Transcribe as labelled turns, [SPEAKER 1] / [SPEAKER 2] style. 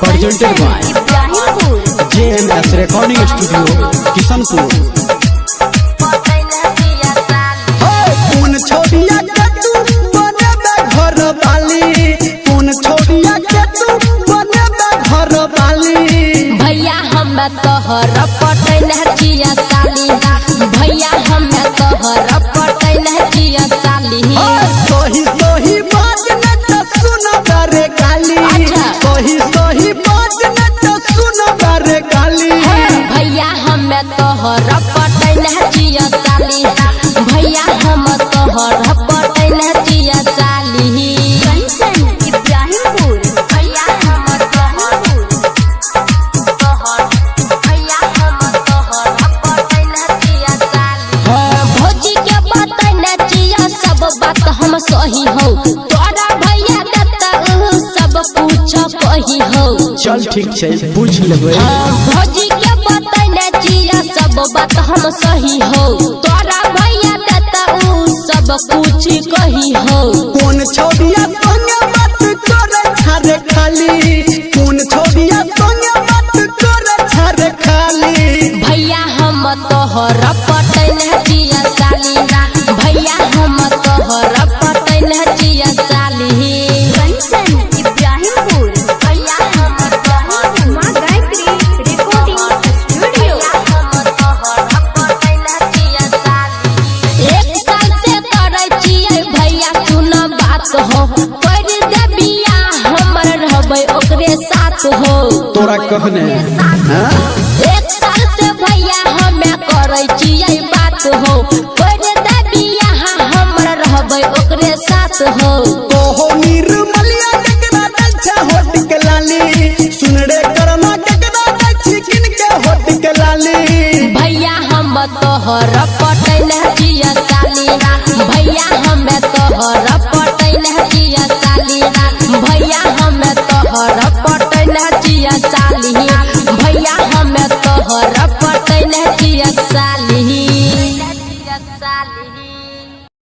[SPEAKER 1] presented by JMS Recording Studio, Kishanpur.
[SPEAKER 2] भैया हम तोहर पटैन जिया साली, भैया हम तोहर पटैन जिया साली।
[SPEAKER 3] सोही सोही बात न तो सुनो बारे गाली, सोही सोही बात न तो सुनो बारे गाली।
[SPEAKER 2] भैया हम तोहर पटैन जिया साली, भैया हम तोहर पटैन जिया साली। बात हम सही हो, तोरा भैया देता सब कुछ कही हो।
[SPEAKER 1] चल ठीक है, पूछ लेबे।
[SPEAKER 2] भौजी के बतैने जिया सब बात हम सही हो, तोरा भैया देता सब कुछ कही हो।
[SPEAKER 3] कौन छोड़िया संगे बात करे छारे खाली, कौन छोड़िया संगे बात करे छारे खाली।
[SPEAKER 2] भैया हम तोहर पटैन जिया साली, भैया हम तोहर पटैन जिया साली। एक साल से करे छियै भैया सुन बात हो, कर दे बियाह हमर रहबै ओकरे साथ हो।
[SPEAKER 1] तोरा कहने
[SPEAKER 2] एक साल से भैया हमें करे छियै बात हो, कर दे बियाह हमर रहबै ओकरे साथ हो।
[SPEAKER 3] ओहो निर्मलिया केकरा दै छै होट के लाली, सुन रे करना केकरा दै छी किन के होट के लाली।
[SPEAKER 2] भैया हम तोहर पटैन जिया साली, भैया हम तोहर